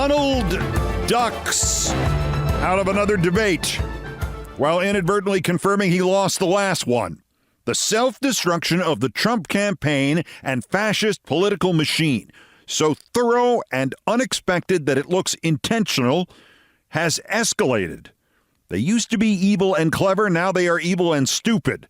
Donald ducks out of another debate while inadvertently confirming he lost the last one. The self-destruction of the Trump campaign and fascist political machine, so thorough and unexpected that it looks intentional, has escalated. They used to be evil and clever, now they are evil and stupid.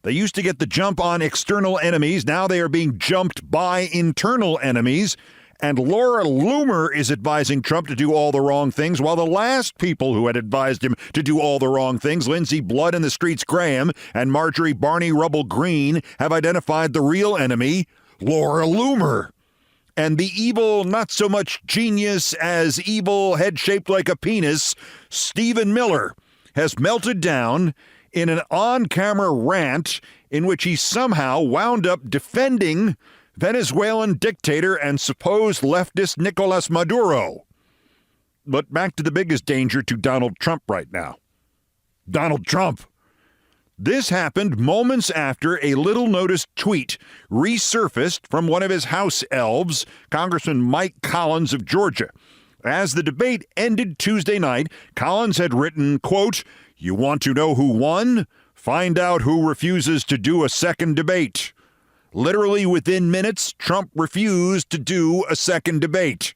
They used to get the jump on external enemies, now they are being jumped by internal enemies. And Laura Loomer is advising Trump to do all the wrong things, while the last people who had advised him to do all the wrong things, Lindsey Blood in the Streets Graham and Marjorie Barney Rubble Green, have identified the real enemy, Laura Loomer. And the evil, not so much genius as evil, head shaped like a penis, Stephen Miller, has melted down in an on-camera rant in which he somehow wound up defending Venezuelan dictator and supposed leftist Nicolas Maduro. But back to the biggest danger to Donald Trump right now. Donald Trump. This happened moments after a little-noticed tweet resurfaced from one of his House Elves, Congressman Mike Collins of Georgia. As the debate ended Tuesday night, Collins had written, quote, "You want to know who won? Find out who refuses to do a second debate." Literally within minutes, Trump refused to do a second debate.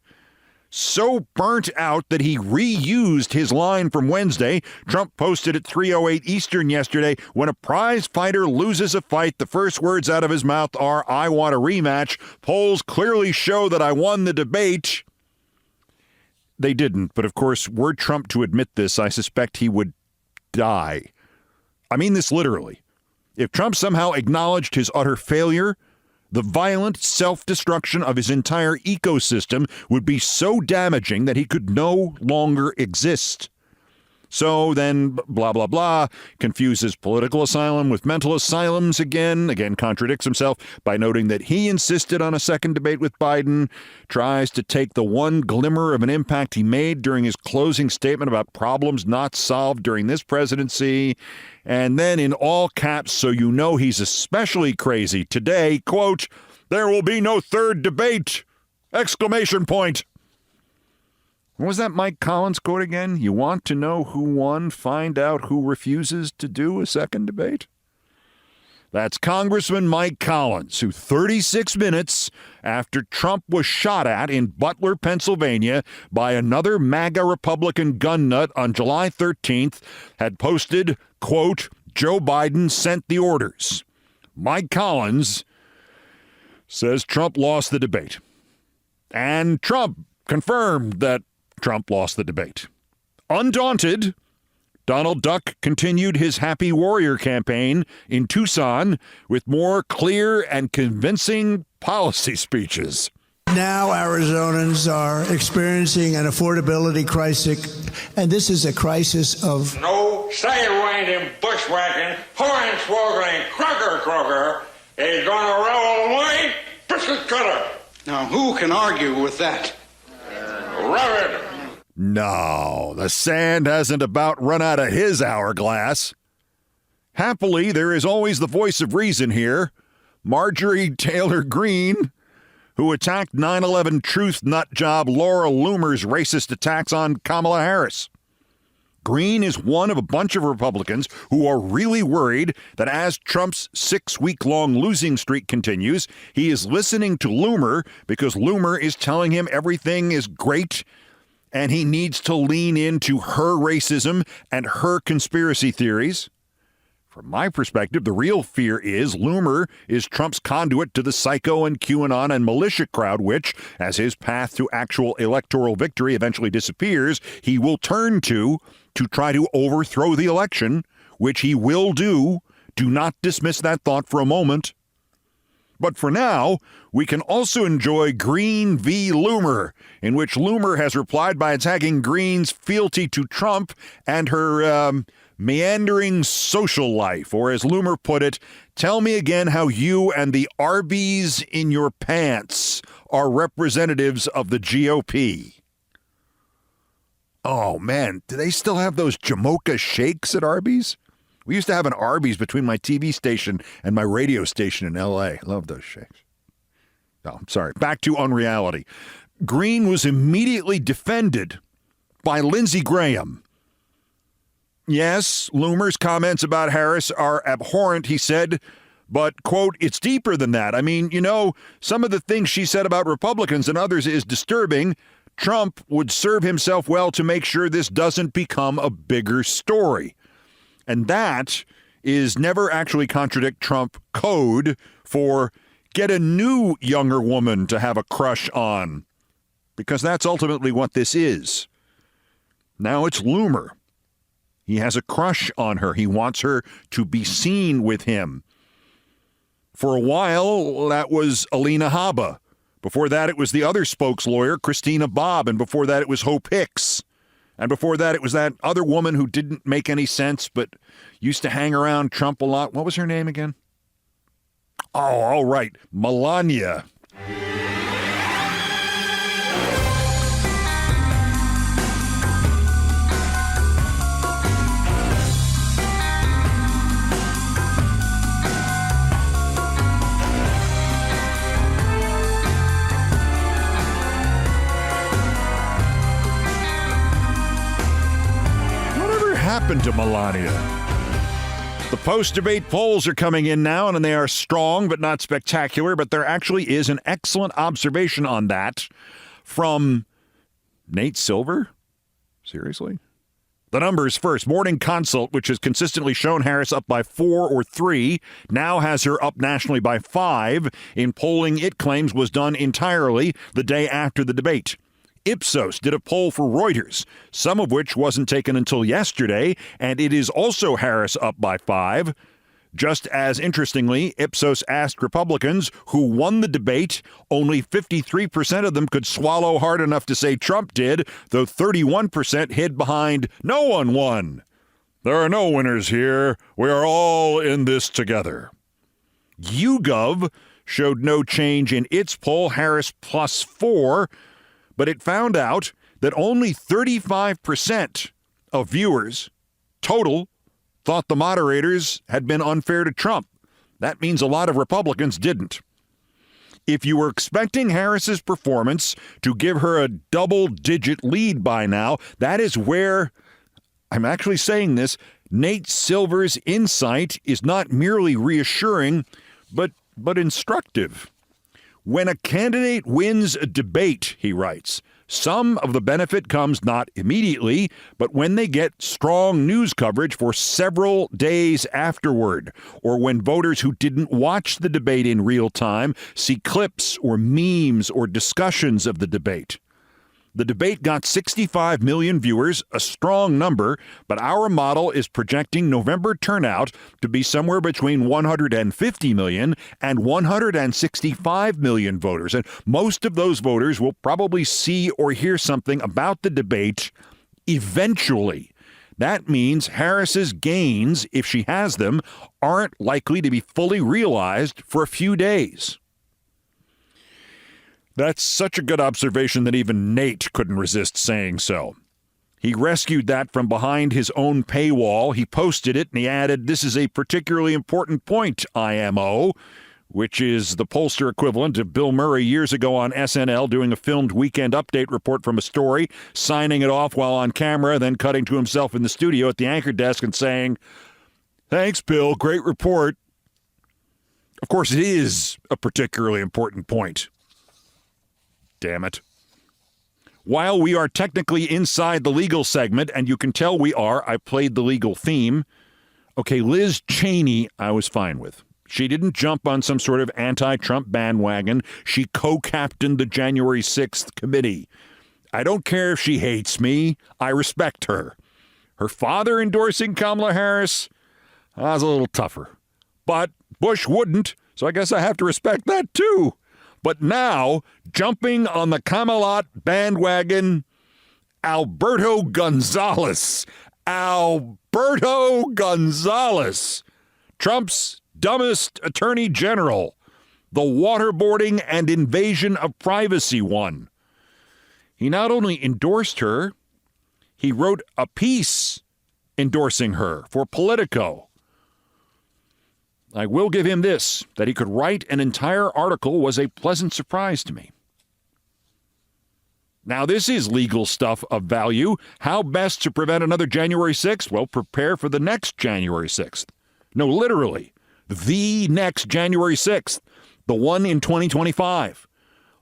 So burnt out that he reused his line from Wednesday. Trump posted at 3:08 Eastern yesterday, "When a prize fighter loses a fight, the first words out of his mouth are, 'I want a rematch. Polls clearly show that I won the debate.'" They didn't, but of course, were Trump to admit this, I suspect he would die. I mean this literally. If Trump somehow acknowledged his utter failure, the violent self-destruction of his entire ecosystem would be so damaging that he could no longer exist. So then, blah, blah, blah, confuses political asylum with mental asylums again contradicts himself by noting that he insisted on a second debate with Biden, tries to take the one glimmer of an impact he made during his closing statement about problems not solved during this presidency, and then in all caps, so you know he's especially crazy, today, quote, "There will be no third debate!" Exclamation point. What was that Mike Collins quote again? "You want to know who won? Find out who refuses to do a second debate?" That's Congressman Mike Collins, who 36 minutes after Trump was shot at in Butler, Pennsylvania, by another MAGA Republican gun nut on July 13th, had posted, quote, "Joe Biden sent the orders." Mike Collins says Trump lost the debate. And Trump confirmed that Trump lost the debate. Undaunted, Donald Duck continued his Happy Warrior campaign in Tucson with more clear and convincing policy speeches. Now Arizonans are experiencing an affordability crisis, and this is a crisis of no sidewinding, bushwhacking, hornswoggling, crocker is gonna roll away, biscuit cutter. Now, who can argue with that? Rub it. No, the sand hasn't about run out of his hourglass. Happily, there is always the voice of reason here, Marjorie Taylor Greene, who attacked 9/11 truth nut job Laura Loomer's racist attacks on Kamala Harris. Greene is one of a bunch of Republicans who are really worried that as Trump's 6-week-long losing streak continues, he is listening to Loomer because Loomer is telling him everything is great and he needs to lean into her racism and her conspiracy theories. From my perspective, the real fear is Loomer is Trump's conduit to the psycho and QAnon and militia crowd, which, as his path to actual electoral victory eventually disappears, he will turn to try to overthrow the election, which he will do. Do not dismiss that thought for a moment. But for now, we can also enjoy Greene v. Loomer, in which Loomer has replied by attacking Greene's fealty to Trump and her meandering social life, or as Loomer put it, "Tell me again how you and the Arby's in your pants are representatives of the GOP." Oh, man, do they still have those Jamocha shakes at Arby's? We used to have an Arby's between my TV station and my radio station in L.A. Love those shakes. Oh, I'm sorry. Back to unreality. Green was immediately defended by Lindsey Graham. Yes, Loomer's comments about Harris are abhorrent, he said, but, quote, it's deeper than that. I mean, some of the things she said about Republicans and others is disturbing. Trump would serve himself well to make sure this doesn't become a bigger story. And that is never actually contradict Trump code for get a new younger woman to have a crush on, because that's ultimately what this is. Now it's Loomer. He has a crush on her. He wants her to be seen with him. For a while, that was Alina Habba. Before that, it was the other spokes lawyer, Christina Bobb. And before that, it was Hope Hicks. And before that, it was that other woman who didn't make any sense but used to hang around Trump a lot. What was her name again? Oh, all right. Melania. Happened to Melania? The post-debate polls are coming in now, and they are strong but not spectacular, but there actually is an excellent observation on that from Nate Silver. Seriously? The numbers first. Morning Consult, which has consistently shown Harris up by 4 or 3, now has her up nationally by 5 in polling it claims was done entirely the day after the debate. Ipsos did a poll for Reuters, some of which wasn't taken until yesterday, and it is also Harris up by 5. Just as interestingly, Ipsos asked Republicans who won the debate. Only 53% of them could swallow hard enough to say Trump did, though 31% hid behind no one won. There are no winners here. We are all in this together. YouGov showed no change in its poll, Harris plus 4, but it found out that only 35% of viewers total thought the moderators had been unfair to Trump. That means a lot of Republicans didn't. If you were expecting Harris's performance to give her a double-digit lead by now, that is where, I'm actually saying this, Nate Silver's insight is not merely reassuring, but instructive. When a candidate wins a debate, he writes, some of the benefit comes not immediately, but when they get strong news coverage for several days afterward, or when voters who didn't watch the debate in real time see clips or memes or discussions of the debate. The debate got 65 million viewers, a strong number, but our model is projecting November turnout to be somewhere between 150 million and 165 million voters. And most of those voters will probably see or hear something about the debate eventually. That means Harris's gains, if she has them, aren't likely to be fully realized for a few days. That's such a good observation that even Nate couldn't resist saying so. He rescued that from behind his own paywall. He posted it and he added, "This is a particularly important point, IMO," which is the pollster equivalent of Bill Murray years ago on SNL doing a filmed weekend update report from a story, signing it off while on camera, then cutting to himself in the studio at the anchor desk and saying, "Thanks, Bill. Great report." Of course, it is a particularly important point. Damn it. While we are technically inside the legal segment, and you can tell we are, I played the legal theme. Okay, Liz Cheney, I was fine with. She didn't jump on some sort of anti-Trump bandwagon. She co-captained the January 6th committee. I don't care if she hates me. I respect her. Her father endorsing Kamala Harris, was a little tougher. But Bush wouldn't, so I guess I have to respect that too. But now, jumping on the KAMALA bandwagon, Alberto Gonzales. Alberto Gonzales, Trump's dumbest attorney general, the waterboarding and invasion of privacy one. He not only endorsed her, he wrote a piece endorsing her for Politico. I will give him this, that he could write an entire article was a pleasant surprise to me. Now, this is legal stuff of value. How best to prevent another January 6th? Well, prepare for the next January 6th. No, literally, the next January 6th, the one in 2025.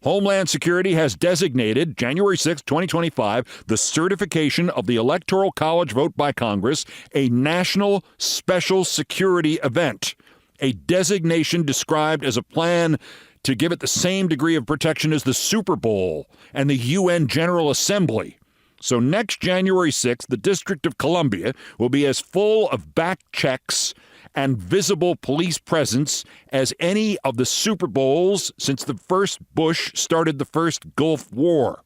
Homeland Security has designated January 6, 2025, the certification of the Electoral College vote by Congress a national special security event, a designation described as a plan to give it the same degree of protection as the Super Bowl and the UN General Assembly. So next January 6th, the District of Columbia will be as full of back checks and visible police presence as any of the Super Bowls since the first Bush started the first Gulf War.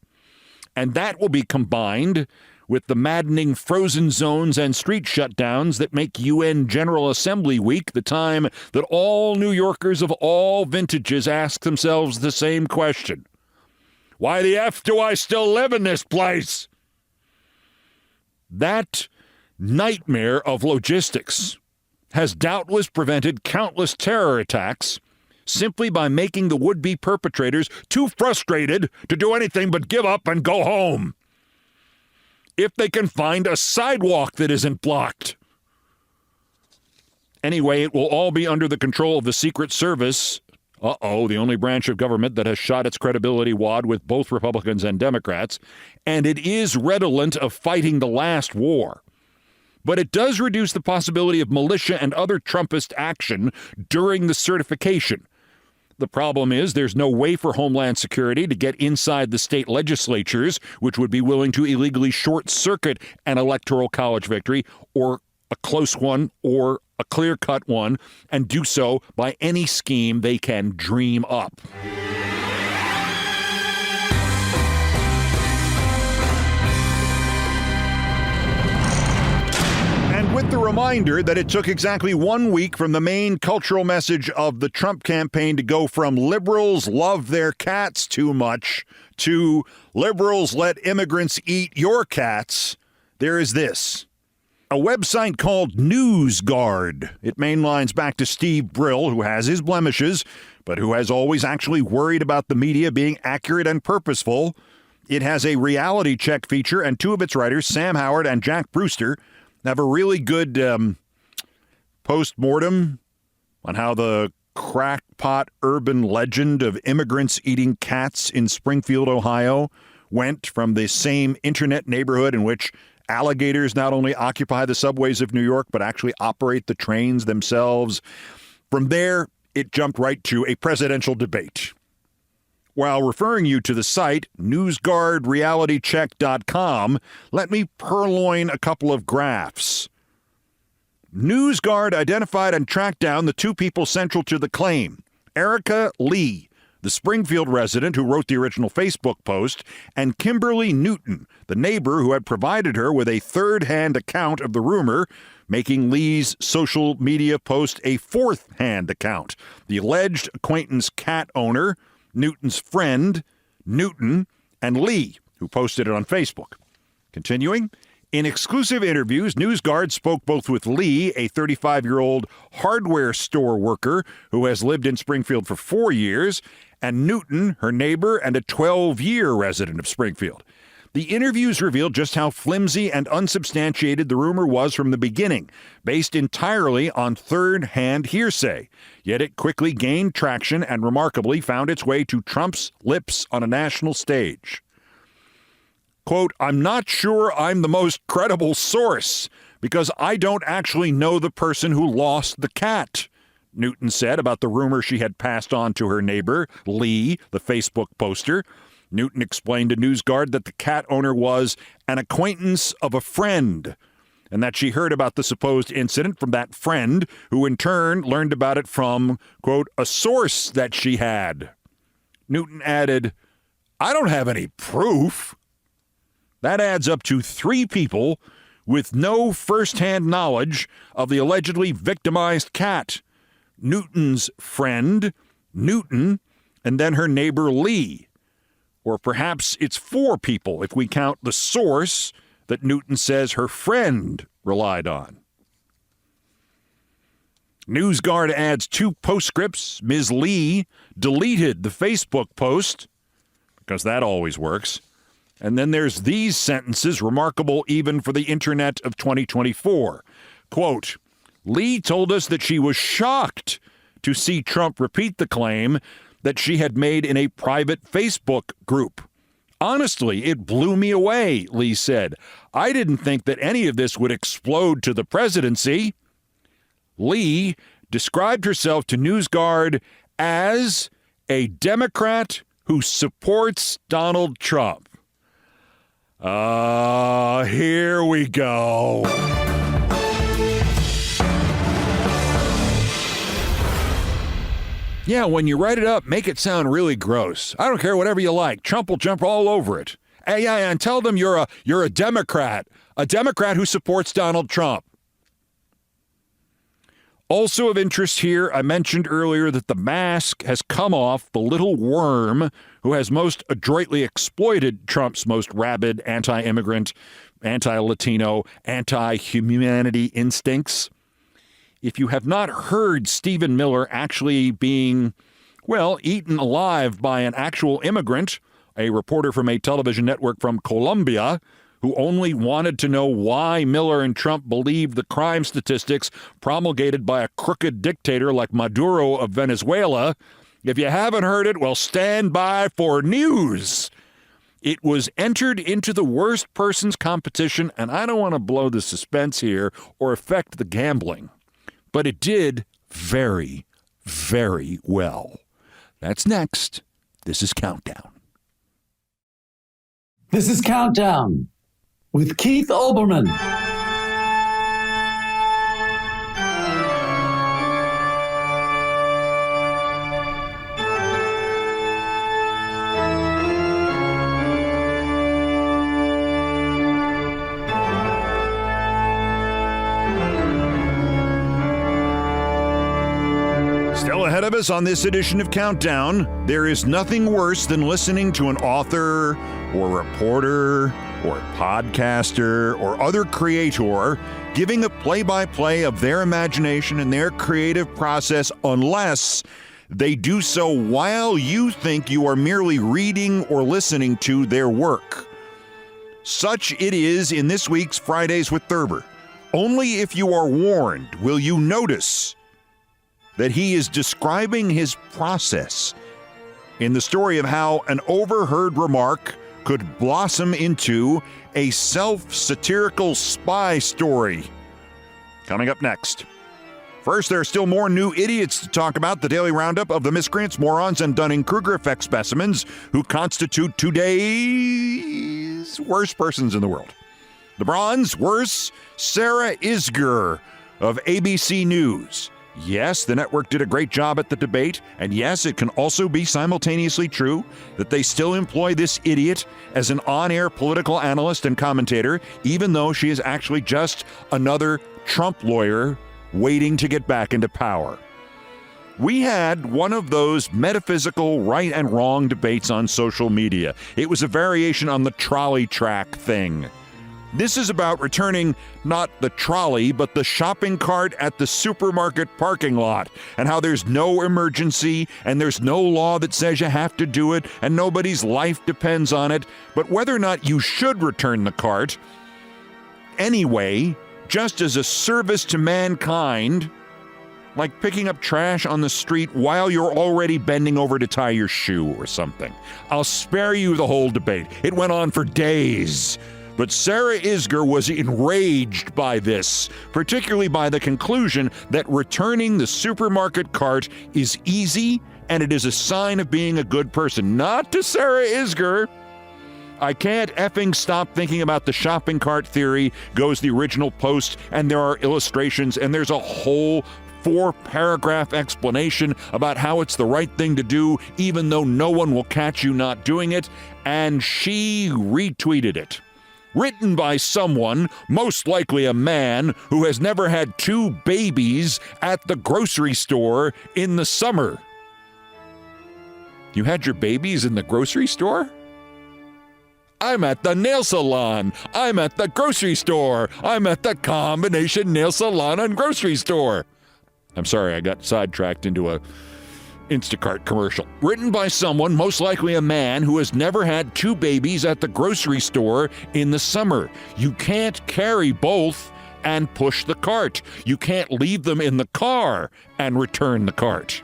And that will be combined with the maddening frozen zones and street shutdowns that make UN General Assembly Week the time that all New Yorkers of all vintages ask themselves the same question. Why the F do I still live in this place? That nightmare of logistics has doubtless prevented countless terror attacks simply by making the would-be perpetrators too frustrated to do anything but give up and go home. If they can find a sidewalk that isn't blocked. Anyway, it will all be under the control of the Secret Service. The only branch of government that has shot its credibility wad with both Republicans and Democrats. And it is redolent of fighting the last war. But it does reduce the possibility of militia and other Trumpist action during the certification. The problem is there's no way for Homeland Security to get inside the state legislatures, which would be willing to illegally short-circuit an electoral college victory, or a close one, or a clear-cut one, and do so by any scheme they can dream up. With the reminder that it took exactly 1 week from the main cultural message of the Trump campaign to go from liberals love their cats too much to liberals let immigrants eat your cats, there is this. A website called NewsGuard. It mainlines back to Steve Brill, who has his blemishes, but who has always actually worried about the media being accurate and purposeful. It has a reality check feature, and two of its writers, Sam Howard and Jack Brewster, have a really good post-mortem on how the crackpot urban legend of immigrants eating cats in Springfield, Ohio, went from the same internet neighborhood in which alligators not only occupy the subways of New York, but actually operate the trains themselves. From there, it jumped right to a presidential debate. While referring you to the site, NewsGuardRealityCheck.com, let me purloin a couple of graphs. NewsGuard identified and tracked down the two people central to the claim, Erica Lee, the Springfield resident who wrote the original Facebook post, and Kimberly Newton, the neighbor who had provided her with a third-hand account of the rumor, making Lee's social media post a fourth-hand account. The alleged acquaintance cat owner, Newton's friend, Newton, and Lee, who posted it on Facebook. Continuing, in exclusive interviews, NewsGuard spoke both with Lee, a 35-year-old hardware store worker who has lived in Springfield for 4 years, and Newton, her neighbor and a 12-year resident of Springfield. The interviews revealed just how flimsy and unsubstantiated the rumor was from the beginning, based entirely on third-hand hearsay. Yet it quickly gained traction and remarkably found its way to Trump's lips on a national stage. Quote, I'm not sure I'm the most credible source because I don't actually know the person who lost the cat, Newton said about the rumor she had passed on to her neighbor, Lee, the Facebook poster. Newton explained to NewsGuard that the cat owner was an acquaintance of a friend and that she heard about the supposed incident from that friend who in turn learned about it from, quote, a source that she had. Newton added, I don't have any proof. That adds up to 3 people with no first-hand knowledge of the allegedly victimized cat. Newton's friend, Newton, and then her neighbor Lee. Or perhaps it's 4 people if we count the source that Newton says her friend relied on. NewsGuard adds 2 postscripts. Ms. Lee deleted the Facebook post, because that always works, And then there's these sentences, remarkable even for the internet of 2024. Quote, Lee told us that she was shocked to see Trump repeat the claim that she had made in a private Facebook group. Honestly, it blew me away, Lee said. I didn't think that any of this would explode to the presidency. Lee described herself to NewsGuard as a Democrat who supports Donald Trump. Here we go. Yeah, when you write it up, make it sound really gross. I don't care, whatever you like. Trump will jump all over it. And tell them you're a Democrat who supports Donald Trump. Also of interest here, I mentioned earlier that the mask has come off the little worm who has most adroitly exploited Trump's most rabid anti-immigrant, anti-Latino, anti-humanity instincts. If you have not heard Stephen Miller actually being, eaten alive by an actual immigrant, a reporter from a television network from Colombia, who only wanted to know why Miller and Trump believed the crime statistics promulgated by a crooked dictator like Maduro of Venezuela. If you haven't heard it, stand by for news. It was entered into the worst person's competition, and I don't want to blow the suspense here or affect the gambling, but it did very, very well. That's next. This is Countdown. This is Countdown with Keith Olbermann. Still ahead of us on this edition of Countdown, there is nothing worse than listening to an author or reporter or podcaster or other creator giving a play-by-play of their imagination and their creative process unless they do so while you think you are merely reading or listening to their work. Such it is in this week's Fridays with Thurber. Only if you are warned will you notice that he is describing his process in the story of how an overheard remark could blossom into a self-satirical spy story. Coming up next. First, there are still more new idiots to talk about. The daily roundup of the miscreants, morons, and Dunning-Kruger effect specimens who constitute today's worst persons in the world. The bronze, worse, Sarah Isgur of ABC News. Yes, the network did a great job at the debate, and yes, it can also be simultaneously true that they still employ this idiot as an on-air political analyst and commentator, even though she is actually just another Trump lawyer waiting to get back into power. We had one of those metaphysical right and wrong debates on social media. It was a variation on the trolley track thing. This is about returning not the trolley, but the shopping cart at the supermarket parking lot, and how there's no emergency and there's no law that says you have to do it and nobody's life depends on it, but whether or not you should return the cart anyway, just as a service to mankind, like picking up trash on the street while you're already bending over to tie your shoe or something. I'll spare you the whole debate. It went on for days. But Sarah Isgur was enraged by this, particularly by the conclusion that returning the supermarket cart is easy and it is a sign of being a good person. Not to Sarah Isgur. I can't effing stop thinking about the shopping cart theory, goes the original post, and there are illustrations, and there's a whole 4-paragraph explanation about how it's the right thing to do, even though no one will catch you not doing it, and she retweeted it. Written by someone, most likely a man, who has never had 2 babies at the grocery store in the summer. You had your babies in the grocery store? I'm at the nail salon. I'm at the grocery store. I'm at the combination nail salon and grocery store. I'm sorry, I got sidetracked into Instacart commercial. Written by someone, most likely a man, who has never had 2 babies at the grocery store in the summer. You can't carry both and push the cart. You can't leave them in the car and return the cart.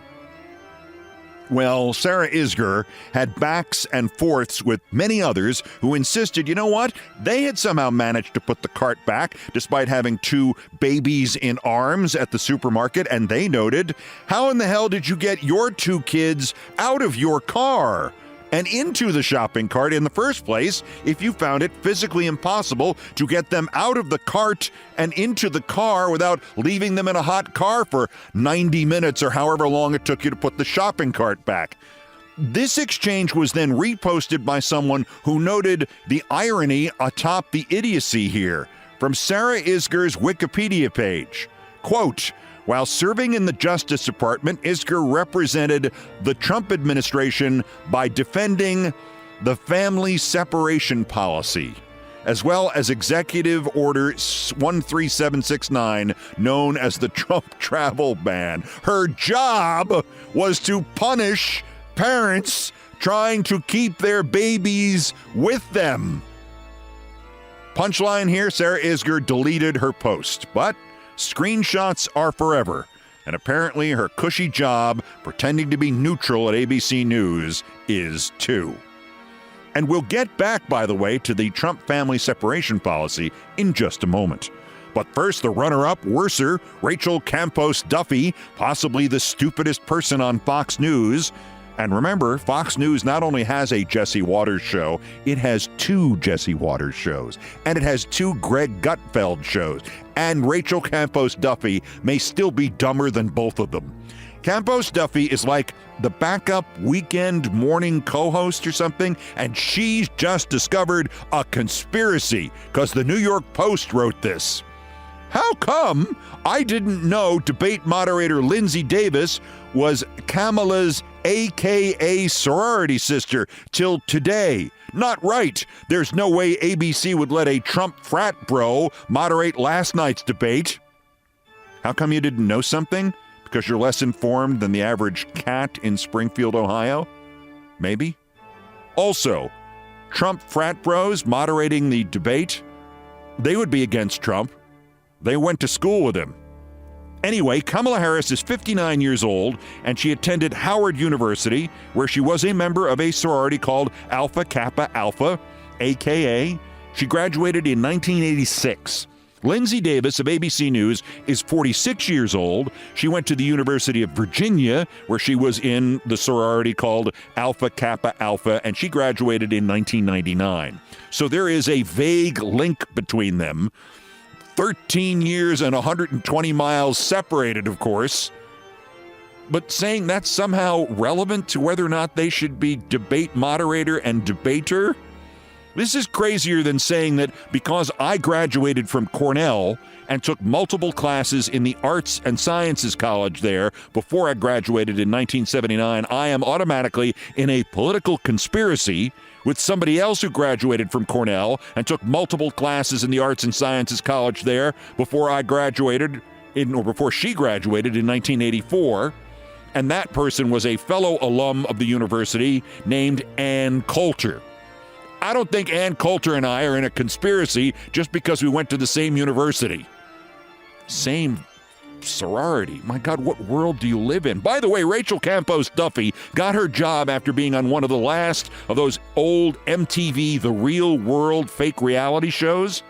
Well, Sarah Isgur had backs and forths with many others who insisted, you know what? They had somehow managed to put the cart back despite having 2 babies in arms at the supermarket, and they noted, how in the hell did you get your 2 kids out of your car and into the shopping cart in the first place if you found it physically impossible to get them out of the cart and into the car without leaving them in a hot car for 90 minutes or however long it took you to put the shopping cart back? This exchange was then reposted by someone who noted the irony atop the idiocy here. From Sarah Isgur's Wikipedia page, quote, while serving in the Justice Department, Isgur represented the Trump administration by defending the family separation policy, as well as Executive Order 13769, known as the Trump travel ban. Her job was to punish parents trying to keep their babies with them. Punchline here, Sarah Isgur deleted her post, but screenshots are forever, and apparently her cushy job pretending to be neutral at ABC News is too. And we'll get back, by the way, to the Trump family separation policy in just a moment. But first, the runner-up, worser, Rachel Campos Duffy, possibly the stupidest person on Fox News. And remember, Fox News not only has a Jesse Waters show, it has 2 Jesse Waters shows, and it has 2 Greg Gutfeld shows, and Rachel Campos Duffy may still be dumber than both of them. Campos Duffy is like the backup weekend morning co-host or something, and she's just discovered a conspiracy because the New York Post wrote this. How come I didn't know debate moderator Lindsay Davis was Kamala's AKA sorority sister till today? Not right. There's no way ABC would let a Trump frat bro moderate last night's debate. How come you didn't know something? Because you're less informed than the average cat in Springfield, Ohio? Maybe. Also, Trump frat bros moderating the debate, they would be against Trump. They went to school with him. Anyway, Kamala Harris is 59 years old, and she attended Howard University, where she was a member of a sorority called Alpha Kappa Alpha, AKA. She graduated in 1986. Lindsay Davis of ABC News is 46 years old. She went to the University of Virginia, where she was in the sorority called Alpha Kappa Alpha, and she graduated in 1999. So there is a vague link between them. 13 years and 120 miles separated, of course. But saying that's somehow relevant to whether or not they should be debate moderator and debater? This is crazier than saying that because I graduated from Cornell and took multiple classes in the Arts and Sciences College there before I graduated in 1979, I am automatically in a political conspiracy with somebody else who graduated from Cornell and took multiple classes in the Arts and Sciences College there before I graduated, or before she graduated in 1984. And that person was a fellow alum of the university named Ann Coulter. I don't think Ann Coulter and I are in a conspiracy just because we went to the same university. Same sorority. My God, what world do you live in? By the way, Rachel Campos Duffy got her job after being on one of the last of those old MTV The Real World fake reality shows.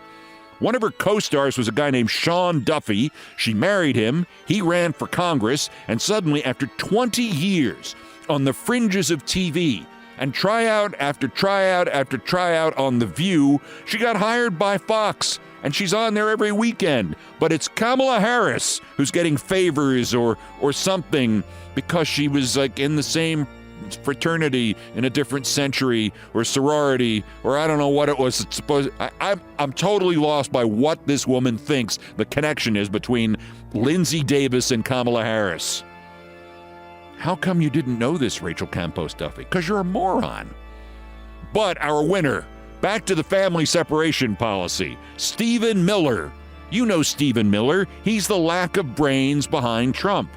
One of her co-stars was a guy named Sean Duffy. She married him. He ran for Congress. And suddenly, after 20 years on the fringes of TV and tryout after tryout after tryout on The View, she got hired by Fox. And she's on there every weekend. But it's Kamala Harris who's getting favors or something because she was like in the same fraternity in a different century or sorority, or I don't know what it was. It's supposed. I'm totally lost by what this woman thinks the connection is between Lindsay Davis and Kamala Harris. How come you didn't know this, Rachel Campos Duffy? Because you're a moron. But our winner, back to the family separation policy, Stephen Miller. You know Stephen Miller. He's the lack of brains behind Trump.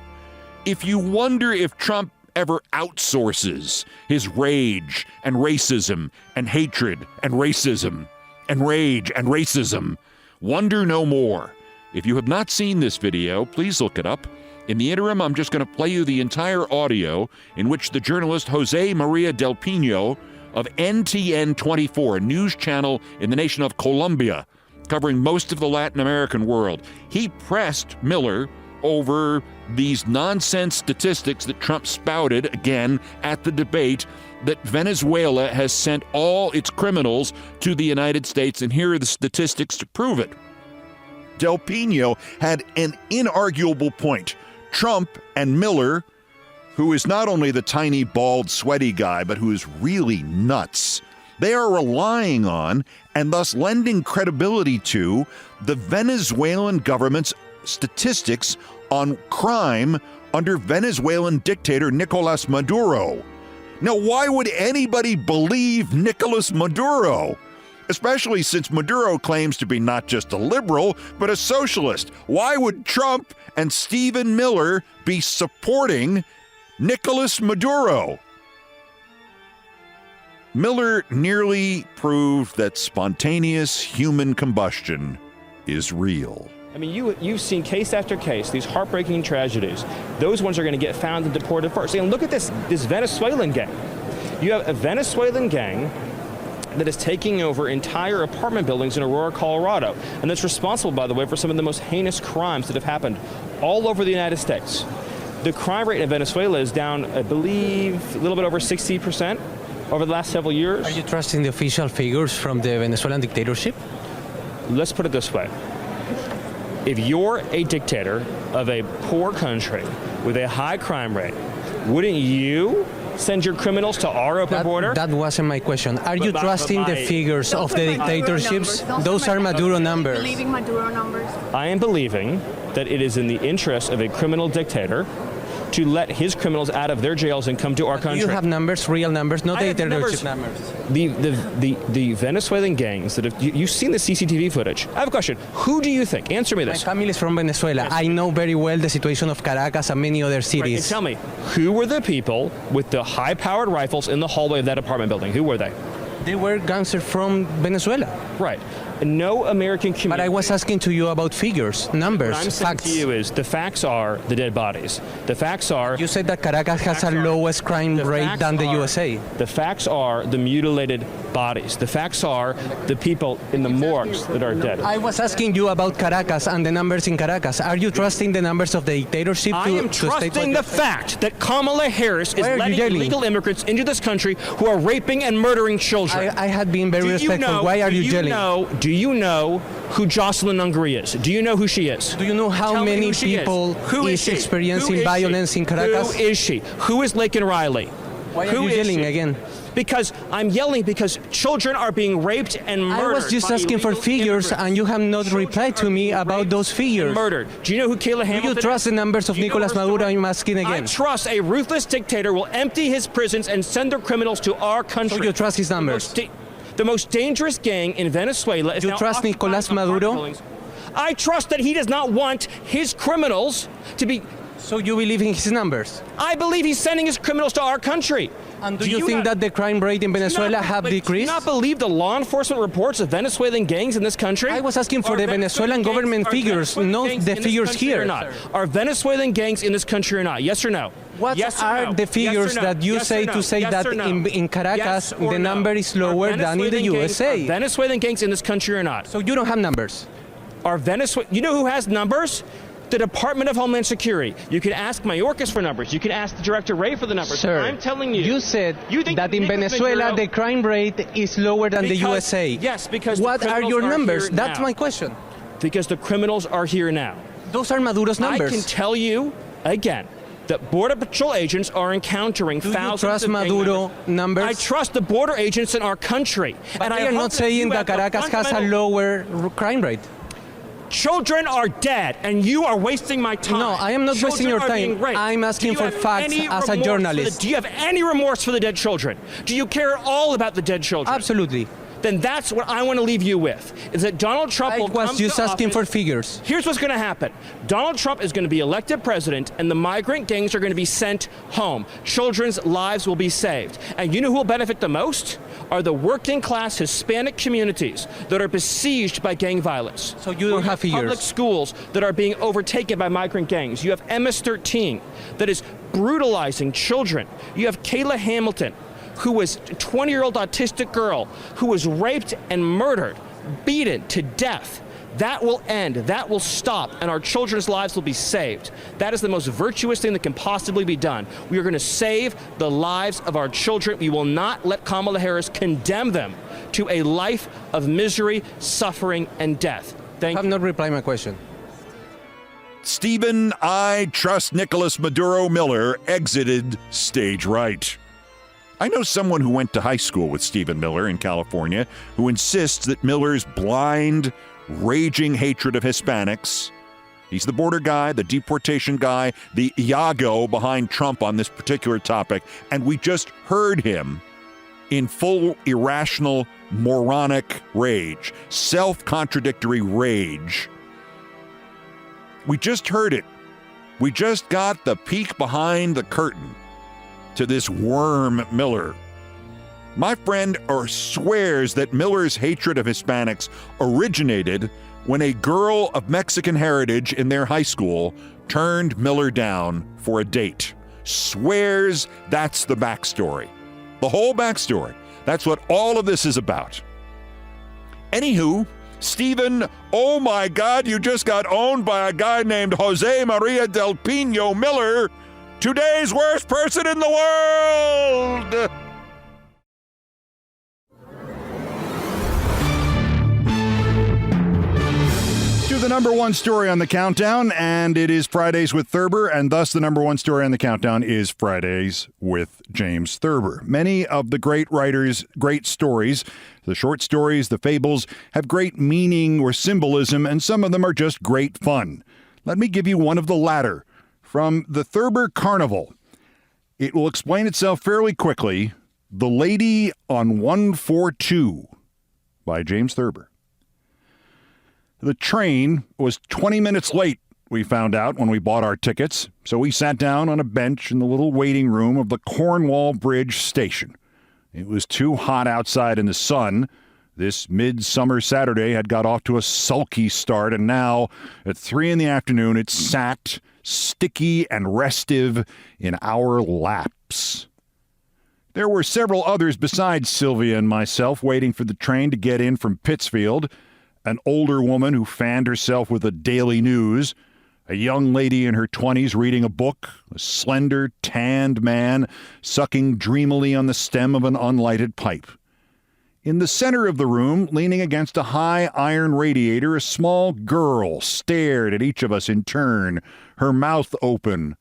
If you wonder if Trump ever outsources his rage and racism and hatred and racism and rage and racism. Wonder no more. If you have not seen this video, please look it up. In the interim, I'm just going to play you the entire audio in which the journalist Jose Maria Del Pino of NTN 24, a news channel in the nation of Colombia, covering most of the Latin American world, he pressed Miller over these nonsense statistics that Trump spouted again at the debate that Venezuela has sent all its criminals to the United States, and here are the statistics to prove it. Del Pino had an inarguable point. Trump and Miller, who is not only the tiny, bald, sweaty guy, but who is really nuts, they are relying on and thus lending credibility to the Venezuelan government's statistics on crime under Venezuelan dictator Nicolas Maduro. Now, why would anybody believe Nicolas Maduro? Especially since Maduro claims to be not just a liberal, but a socialist. Why would Trump and Stephen Miller be supporting Nicolas Maduro? Miller nearly proved that spontaneous human combustion is real. I mean, you've seen case after case, these heartbreaking tragedies. Those ones are going to get found and deported first. And look at this Venezuelan gang. You have a Venezuelan gang that is taking over entire apartment buildings in Aurora, Colorado. And that's responsible, by the way, for some of the most heinous crimes that have happened all over the United States. The crime rate in Venezuela is down, I believe, a little bit over 60% over the last several years. Are you trusting the official figures from the Venezuelan dictatorship? Let's put it this way. If you're a dictator of a poor country with a high crime rate, wouldn't you send your criminals to our open border? That wasn't my question. Are you trusting the figures of the dictatorships? Those are Maduro numbers. Believing Maduro numbers? I am believing that it is in the interest of a criminal dictator to let his criminals out of their jails and come to our country. Do you have numbers, real numbers, not dictatorship numbers? The Venezuelan gangs that have, you've seen the CCTV footage. I have a question. Who do you think? Answer me this. My family is from Venezuela. I know very well the situation of Caracas and many other cities. Right, and tell me, who were the people with the high-powered rifles in the hallway of that apartment building? Who were they? They were gangsters from Venezuela. Right. No American community. But I was asking to you about figures, numbers, what I'm saying facts. to you is the facts are the dead bodies. The facts are... You said that Caracas has a lowest crime rate than the USA. The facts are the mutilated bodies. The facts are the people in the morgues that are dead. I was asking you about Caracas and the numbers in Caracas. Are you trusting the numbers of the dictatorship? I am trusting the fact that Kamala Harris is letting illegal immigrants into this country who are raping and murdering children. I had been very respectful. Why are you yelling? Do you know who Jocelyn Ungary is? Do you know who she is? Do you know how many people is experiencing violence in Caracas? Who is she? Who is Laken Riley? Why are you yelling again? Because I'm yelling because children are being raped and murdered. I was just asking for figures, and you have not replied to me about those figures. Murdered. Do you know who Kayla Hamilton is? Do you trust the numbers of Nicolas Maduro? I'm asking again. I trust a ruthless dictator will empty his prisons and send their criminals to our country. So you trust his numbers? The most dangerous gang in Venezuela is now... You trust Nicolas Maduro? I trust that he does not want his criminals to be... So you believe in his numbers? I believe he's sending his criminals to our country. And do you think that the crime rate in Venezuela have decreased? Do you not believe the law enforcement reports of Venezuelan gangs in this country? I was asking for the Venezuelan government figures, not the figures here. Are Venezuelan gangs in this country or not? Yes or no? What are the figures that you say to say that in Caracas the number is lower than in the USA? Are Venezuelan gangs in this country or not? So you don't have numbers? You know who has numbers? The Department of Homeland Security. You can ask Mayorkas for numbers. You can ask the Director Wray for the numbers. Sir, I'm telling you. You said that in Venezuela the crime rate is lower than the USA. Yes, because what are your numbers? That's my question. Because the criminals are here now. Those are Maduro's numbers. I can tell you again that Border Patrol agents are encountering thousands of Maduro numbers? I trust the border agents in our country. But I am not saying that Caracas has a lower crime rate. Children are dead, and you are wasting my time. No, I am not wasting your time. I'm asking for facts as a journalist. Do you have any remorse for the dead children? Do you care at all about the dead children? Absolutely. then that's what I want to leave you with, is that Donald Trump will come to office. I was just asking for figures. Here's what's going to happen. Donald Trump is going to be elected president, and the migrant gangs are going to be sent home. Children's lives will be saved. And you know who will benefit the most? Are the working-class Hispanic communities that are besieged by gang violence. So you don't have figures. Public schools that are being overtaken by migrant gangs. You have MS-13 that is brutalizing children. You have Kayla Hamilton, who was a 20-year-old autistic girl who was raped and murdered, beaten to death. That will end. That will stop, and our children's lives will be saved. That is the most virtuous thing that can possibly be done. We are going to save the lives of our children. We will not let Kamala Harris condemn them to a life of misery, suffering, and death. Thank you. I have not replied my question. Stephen I. Trust Nicholas Maduro Miller exited stage right. I know someone who went to high school with Stephen Miller in California who insists that Miller's blind, raging hatred of Hispanics, he's the border guy, the deportation guy, the Iago behind Trump on this particular topic, and we just heard him in full irrational, moronic rage, self-contradictory rage. We just heard it. We just got the peek behind the curtain to this worm Miller. My friend swears that Miller's hatred of Hispanics originated when a girl of Mexican heritage in their high school turned Miller down for a date. Swears that's the backstory. The whole backstory. That's what all of this is about. Anywho, Stephen, oh my God, you just got owned by a guy named Jose Maria del Pino Miller, today's worst person in the world! To the number one story on the countdown, and it is Fridays with Thurber, and thus the number one story on the countdown is Fridays with James Thurber. Many of the great writers' great stories, the short stories, the fables, have great meaning or symbolism, and some of them are just great fun. Let me give you one of the latter from the Thurber Carnival. It will explain itself fairly quickly. The Lady on 142 by James Thurber. The train was 20 minutes late, we found out when we bought our tickets, so we sat down on a bench in the little waiting room of the Cornwall Bridge station. It was too hot outside in the sun. This midsummer Saturday had got off to a sulky start, and now, at 3 in the afternoon, it sat, sticky and restive, in our laps. There were several others besides Sylvia and myself waiting for the train to get in from Pittsfield. An older woman who fanned herself with the Daily News, a young lady in her 20s reading a book, a slender, tanned man sucking dreamily on the stem of an unlighted pipe. In the center of the room, leaning against a high iron radiator, a small girl stared at each of us in turn, her mouth open,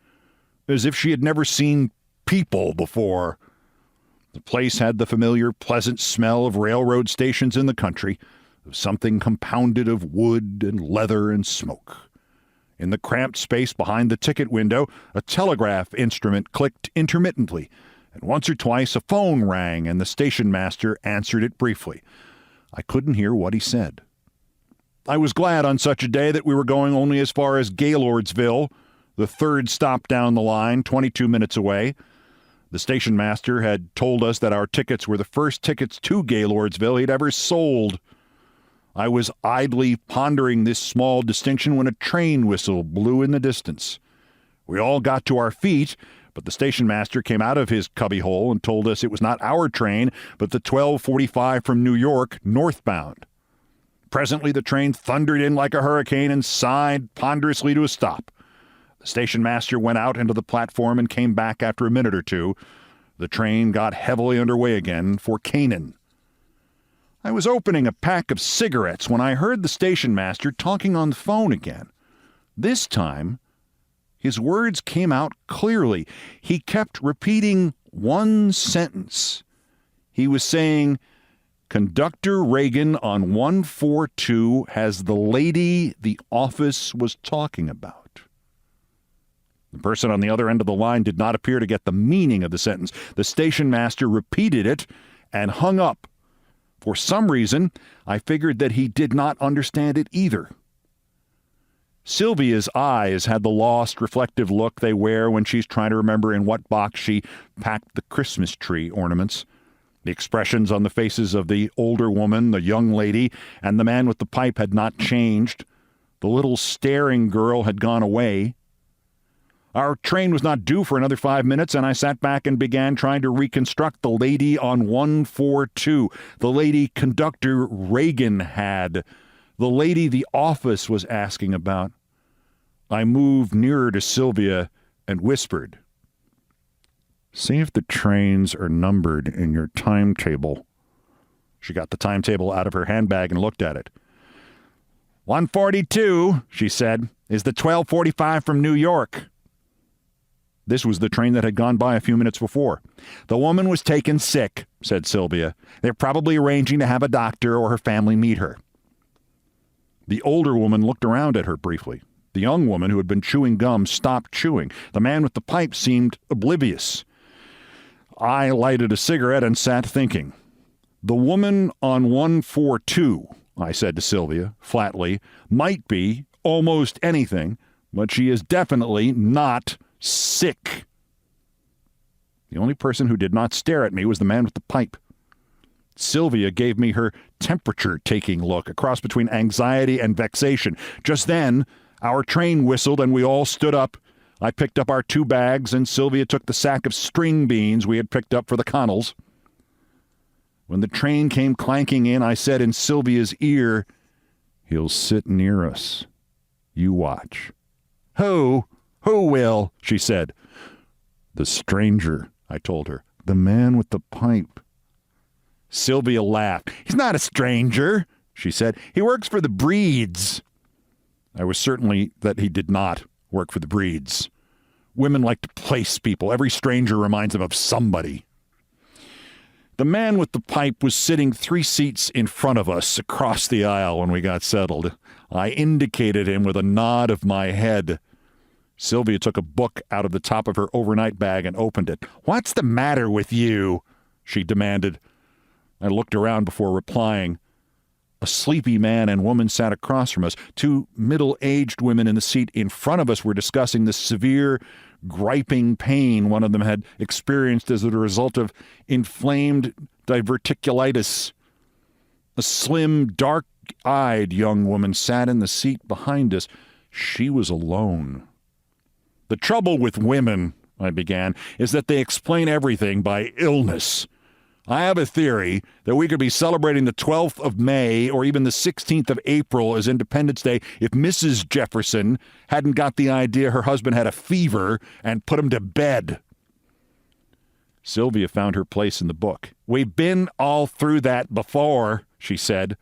as if she had never seen people before. The place had the familiar, pleasant smell of railroad stations in the country, of something compounded of wood and leather and smoke. In the cramped space behind the ticket window, a telegraph instrument clicked intermittently, and once or twice a phone rang and the station master answered it briefly. I couldn't hear what he said. I was glad on such a day that we were going only as far as Gaylordsville, the third stop down the line, 22 minutes away. The station master had told us that our tickets were the first tickets to Gaylordsville he'd ever sold. I was idly pondering this small distinction when a train whistle blew in the distance. We all got to our feet, but the station master came out of his cubbyhole and told us it was not our train, but the 12:45 from New York, northbound. Presently, the train thundered in like a hurricane and sighed ponderously to a stop. The station master went out into the platform and came back after a minute or two. The train got heavily underway again for Canaan. I was opening a pack of cigarettes when I heard the station master talking on the phone again. This time, his words came out clearly. He kept repeating one sentence. He was saying, "Conductor Reagan on 142 has the lady the office was talking about." The person on the other end of the line did not appear to get the meaning of the sentence. The station master repeated it and hung up. For some reason, I figured that he did not understand it either. Sylvia's eyes had the lost, reflective look they wear when she's trying to remember in what box she packed the Christmas tree ornaments. The expressions on the faces of the older woman, the young lady, and the man with the pipe had not changed. The little staring girl had gone away. Our train was not due for another 5 minutes, and I sat back and began trying to reconstruct the lady on 142, the lady conductor Reagan had, the lady the office was asking about. I moved nearer to Sylvia and whispered, "See if the trains are numbered in your timetable." She got the timetable out of her handbag and looked at it. 142, she said, is the 12:45 from New York. This was the train that had gone by a few minutes before. "The woman was taken sick," said Sylvia. "They're probably arranging to have a doctor or her family meet her." The older woman looked around at her briefly. The young woman who had been chewing gum stopped chewing. The man with the pipe seemed oblivious. I lighted a cigarette and sat thinking. "The woman on 142, I said to Sylvia, flatly, "might be almost anything, but she is definitely not sick." The only person who did not stare at me was the man with the pipe. Sylvia gave me her temperature-taking look, a cross between anxiety and vexation. Just then, our train whistled and we all stood up. I picked up our 2 bags, and Sylvia took the sack of string beans we had picked up for the Connells. When the train came clanking in, I said in Sylvia's ear, "He'll sit near us. You watch." "Who? Who will?" she said. "The stranger," I told her. "The man with the pipe." Sylvia laughed. "He's not a stranger," she said. "He works for the Breeds." I was certain that he did not work for the Breeds. Women like to place people. Every stranger reminds them of somebody. The man with the pipe was sitting 3 seats in front of us across the aisle when we got settled. I indicated him with a nod of my head. Sylvia took a book out of the top of her overnight bag and opened it. "What's the matter with you?" she demanded. I looked around before replying. A sleepy man and woman sat across from us. 2 middle-aged women in the seat in front of us were discussing the severe, griping pain one of them had experienced as a result of inflamed diverticulitis. A slim, dark-eyed young woman sat in the seat behind us. She was alone. "The trouble with women," I began, "is that they explain everything by illness. I have a theory that we could be celebrating the 12th of May or even the 16th of April as Independence Day if Mrs. Jefferson hadn't got the idea her husband had a fever and put him to bed." Sylvia found her place in the book. "We've been all through that before," she said.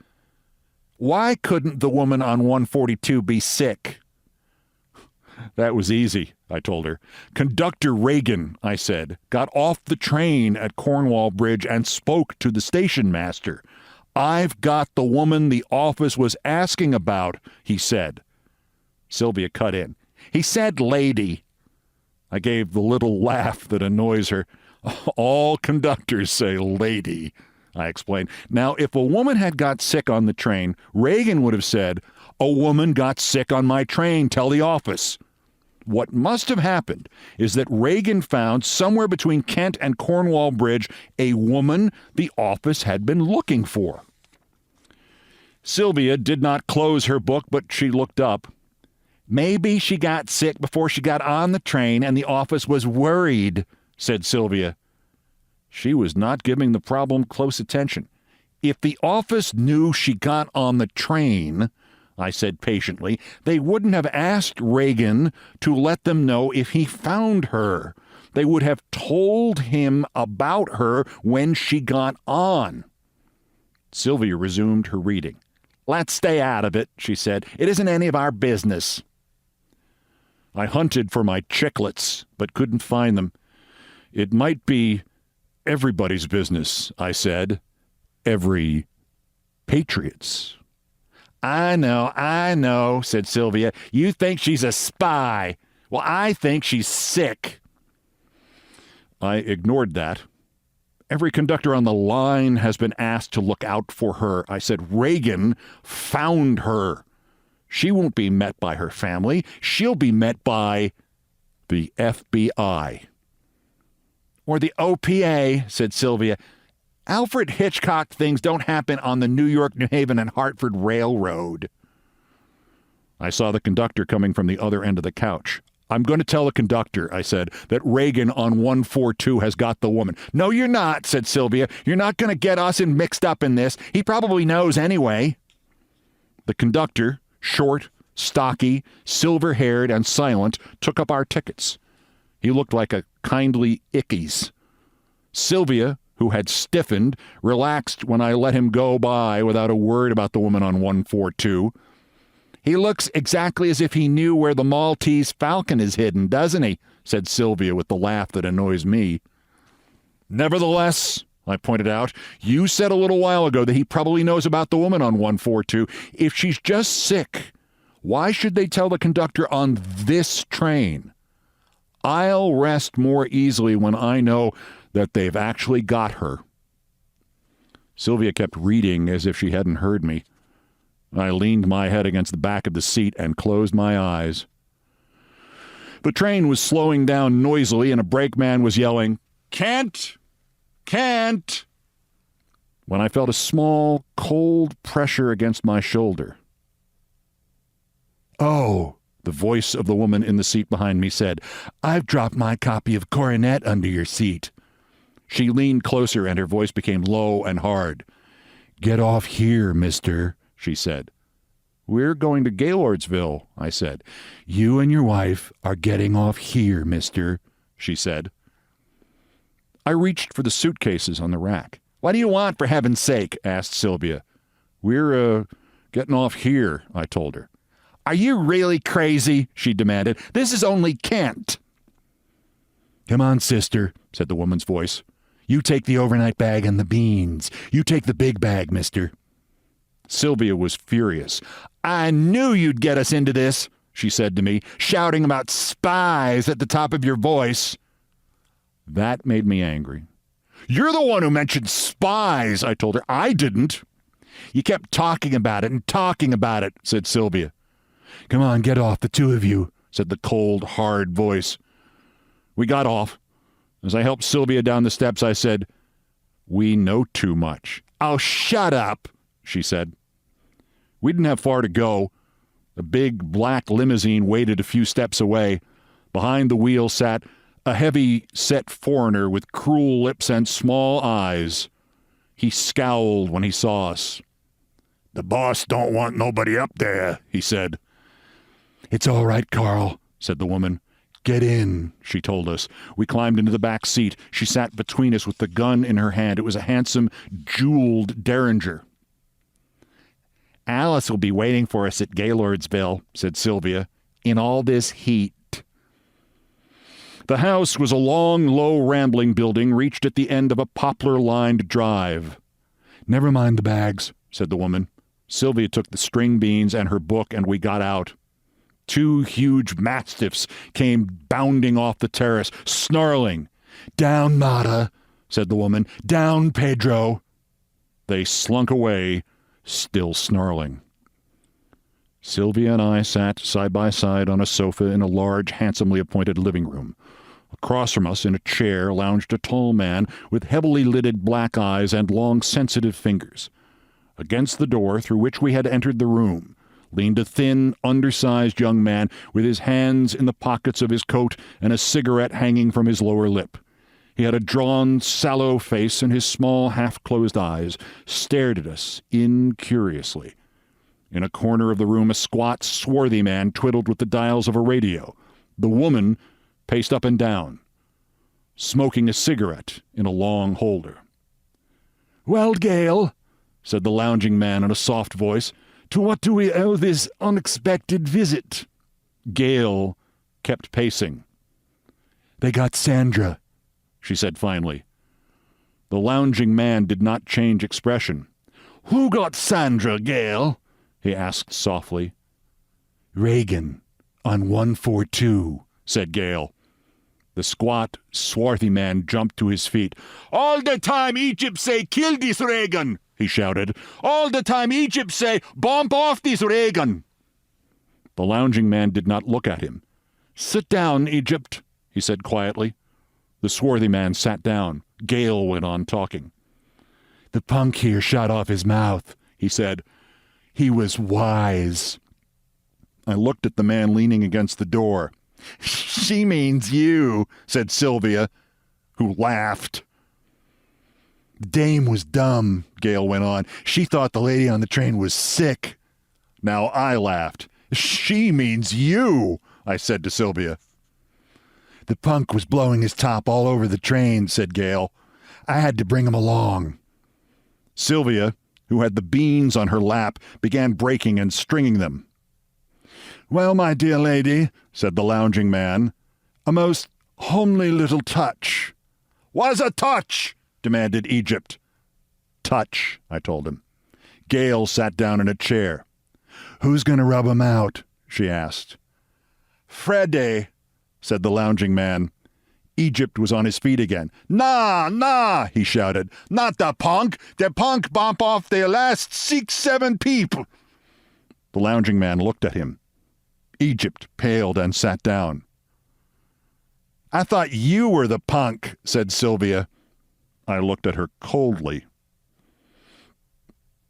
"Why couldn't the woman on 142 be sick?" "That was easy," I told her. "Conductor Reagan," I said, "got off the train at Cornwall Bridge and spoke to the station master. 'I've got the woman the office was asking about,' he said." Sylvia cut in. "He said lady." I gave the little laugh that annoys her. "All conductors say lady," I explained. "Now, if a woman had got sick on the train, Reagan would have said, 'A woman got sick on my train, tell the office.' What must have happened is that Reagan found somewhere between Kent and Cornwall Bridge a woman the office had been looking for." Sylvia did not close her book, but she looked up. "Maybe she got sick before she got on the train and the office was worried," said Sylvia. She was not giving the problem close attention. "If the office knew she got on the train," I said patiently, "they wouldn't have asked Reagan to let them know if he found her. They would have told him about her when she got on." Sylvia resumed her reading. "Let's stay out of it," she said. "It isn't any of our business." I hunted for my chiclets, but couldn't find them. "It might be everybody's business," I said. "Every patriot's." I know, said Sylvia. "You think she's a spy. Well, I think she's sick." I ignored that Every conductor on the line has been asked to look out for her. I said, Reagan found her. She won't be met by her family. She'll be met by the FBI. Or the OPA, said Sylvia. Alfred Hitchcock things don't happen on the New York, New Haven, and Hartford Railroad. I saw the conductor coming from the other end of the couch. I'm going to tell the conductor, I said, that Reagan on 142 has got the woman. No, you're not, said Sylvia. You're not going to get us mixed up in this. He probably knows anyway. The conductor, short, stocky, silver-haired, and silent, took up our tickets. He looked like a kindly Ickes. Sylvia, who had stiffened, relaxed when I let him go by without a word about the woman on 142. He looks exactly as if he knew where the Maltese falcon is hidden, doesn't he? Said Sylvia with the laugh that annoys me. Nevertheless, I pointed out, you said a little while ago that he probably knows about the woman on 142. If she's just sick, why should they tell the conductor on this train? I'll rest more easily when I know that they've actually got her. Sylvia kept reading as if she hadn't heard me. I leaned my head against the back of the seat and closed my eyes. The train was slowing down noisily, and a brakeman was yelling, "Kent! Kent!" when I felt a small, cold pressure against my shoulder. "Oh," the voice of the woman in the seat behind me said, "I've dropped my copy of Coronet under your seat." She leaned closer, and her voice became low and hard. "Get off here, mister," she said. "We're going to Gaylordsville," I said. "You and your wife are getting off here, mister," she said. I reached for the suitcases on the rack. "What do you want, for heaven's sake?" asked Sylvia. "We're, getting off here," I told her. "Are you really crazy?" she demanded. "This is only Kent." "Come on, sister," said the woman's voice. "You take the overnight bag and the beans. You take the big bag, mister." Sylvia was furious. "I knew you'd get us into this," she said to me, shouting about spies at the top of your voice. That made me angry. "You're the one who mentioned spies," I told her. "I didn't." "You kept talking about it and talking about it," said Sylvia. "Come on, get off, the two of you," said the cold, hard voice. We got off. As I helped Sylvia down the steps, I said, "We know too much." "Oh, shut up," she said. We didn't have far to go. A big black limousine waited a few steps away. Behind the wheel sat a heavy-set foreigner with cruel lips and small eyes. He scowled when he saw us. "The boss don't want nobody up there," he said. "It's all right, Carl," said the woman. "Get in," she told us. We climbed into the back seat. She sat between us with the gun in her hand. It was a handsome, jeweled Derringer. "Alice will be waiting for us at Gaylordsville," said Sylvia, "in all this heat." The house was a long, low, rambling building reached at the end of a poplar-lined drive. "Never mind the bags," said the woman. Sylvia took the string beans and her book, and we got out. 2 huge mastiffs came bounding off the terrace, snarling. "Down, Mata," said the woman. "Down, Pedro." They slunk away, still snarling. Sylvia and I sat side by side on a sofa in a large, handsomely appointed living room. Across from us, in a chair, lounged a tall man with heavily lidded black eyes and long, sensitive fingers. Against the door through which we had entered the room leaned a thin, undersized young man with his hands in the pockets of his coat and a cigarette hanging from his lower lip. He had a drawn, sallow face, and his small, half-closed eyes stared at us incuriously. In a corner of the room, a squat, swarthy man twiddled with the dials of a radio. The woman paced up and down, smoking a cigarette in a long holder. "Well, Gale," said the lounging man in a soft voice, "to what do we owe this unexpected visit?" Gale kept pacing. "They got Sandra," she said finally. The lounging man did not change expression. "Who got Sandra, Gale?" he asked softly. "Reagan, on 142, said Gale. The squat, swarthy man jumped to his feet. "All the time Egypt say, kill this Reagan," he shouted. "All the time Egypt say, bump off this Reagan." The lounging man did not look at him. "Sit down, Egypt," he said quietly. The swarthy man sat down. Gale went on talking. "The punk here shot off his mouth," he said. "He was wise." I looked at the man leaning against the door. "She means you," said Sylvia, who laughed. "The dame was dumb," Gale went on. "She thought the lady on the train was sick." Now I laughed. "She means you," I said to Sylvia. "The punk was blowing his top all over the train," said Gale. "I had to bring him along." Sylvia, who had the beans on her lap, began breaking and stringing them. "Well, my dear lady," said the lounging man, "a most homely little touch." "What's a touch?" demanded Egypt. "Touch," I told him. Gale sat down in a chair. "Who's going to rub him out?" she asked. "Freddie," said the lounging man. Egypt was on his feet again. Nah, he shouted. "Not the punk. The punk bump off the last 6-7 people." The lounging man looked at him. Egypt paled and sat down. "I thought you were the punk," said Sylvia. I looked at her coldly.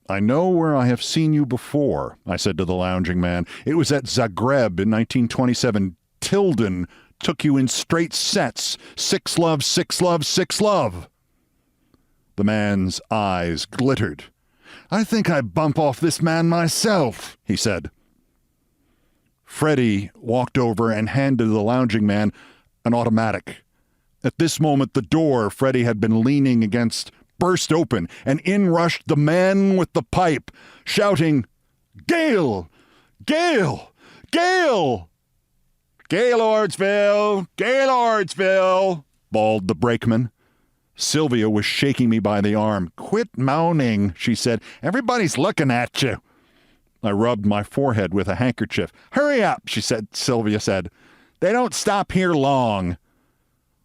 "I know where I have seen you before," I said to the lounging man. "It was at Zagreb in 1927. Tilden took you in straight sets. 6-love, 6-love, 6-love." The man's eyes glittered. "I think I'd bump off this man myself," he said. Freddie walked over and handed the lounging man an automatic. At this moment, the door Freddie had been leaning against burst open, and in rushed the man with the pipe, shouting, "Gale! Gale! Gale! Gaylordsville! Gaylordsville!" bawled the brakeman. Sylvia was shaking me by the arm. "Quit moaning," she said. "Everybody's looking at you." I rubbed my forehead with a handkerchief. "Hurry up," Sylvia said. "They don't stop here long."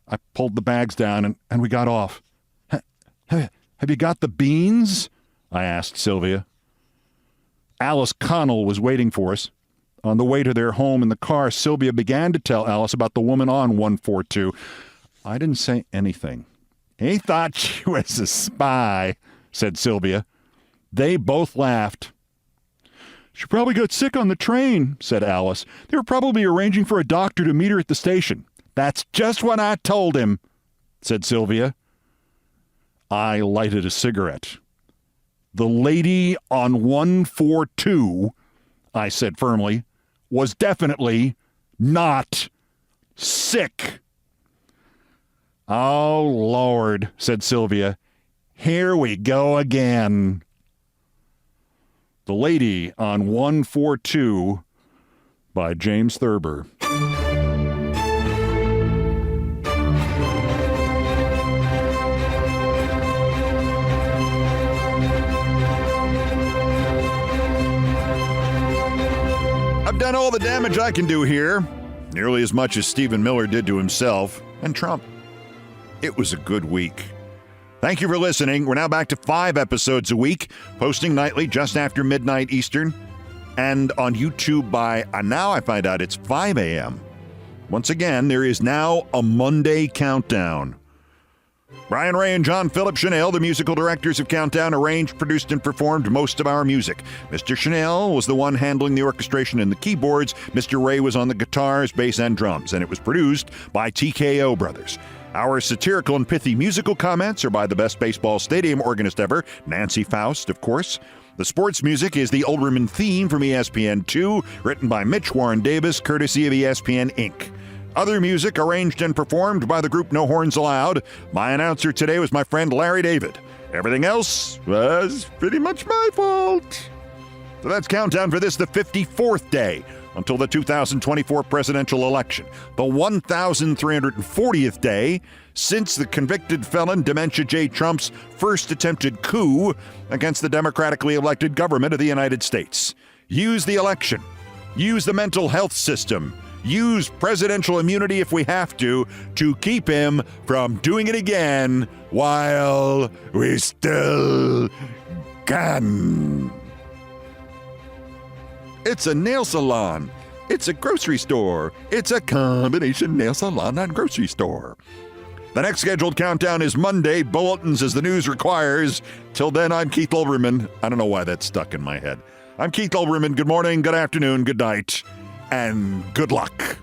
I pulled the bags down and we got off. Have you got the beans?" I asked Sylvia. Alice Connell was waiting for us. On the way to their home in the car, Sylvia began to tell Alice about the woman on 142. I didn't say anything. "He thought she was a spy," said Sylvia. They both laughed. "She probably got sick on the train," said Alice. "They were probably arranging for a doctor to meet her at the station." "That's just what I told him," said Sylvia. I lighted a cigarette. "The lady on 142, I said firmly, was definitely not sick. "Oh, Lord," said Sylvia. "Here we go again." The Lady on 142 by James Thurber. I've done all the damage I can do here, nearly as much as Stephen Miller did to himself and Trump. It was a good week. Thank you for listening. We're now back to 5 episodes a week, posting nightly just after midnight Eastern, and on YouTube by, now I find out it's 5 a.m. Once again, there is now a Monday countdown. Brian Ray and John Philip Chanel, the musical directors of Countdown, arranged, produced, and performed most of our music. Mr. Chanel was the one handling the orchestration and the keyboards. Mr. Ray was on the guitars, bass, and drums, and it was produced by TKO Brothers. Our satirical and pithy musical comments are by the best baseball stadium organist ever, Nancy Faust, of course. The sports music is the Olbermann theme from ESPN2, written by Mitch Warren Davis, courtesy of ESPN Inc. Other music arranged and performed by the group No Horns Allowed. My announcer today was my friend Larry David. Everything else was pretty much my fault. So that's Countdown for this, the 54th day until the 2024 presidential election, the 1,340th day since the convicted felon Dementia J. Trump's first attempted coup against the democratically elected government of the United States. Use the election. Use the mental health system. use presidential immunity if we have to keep him from doing it again while we still can. It's a nail salon. It's a grocery store. It's a combination nail salon and grocery store. The next scheduled countdown is Monday. Bulletins as the news requires. Till then, I'm Keith Olbermann. I don't know why that's stuck in my head. I'm Keith Olbermann. Good morning, good afternoon, good night, and good luck.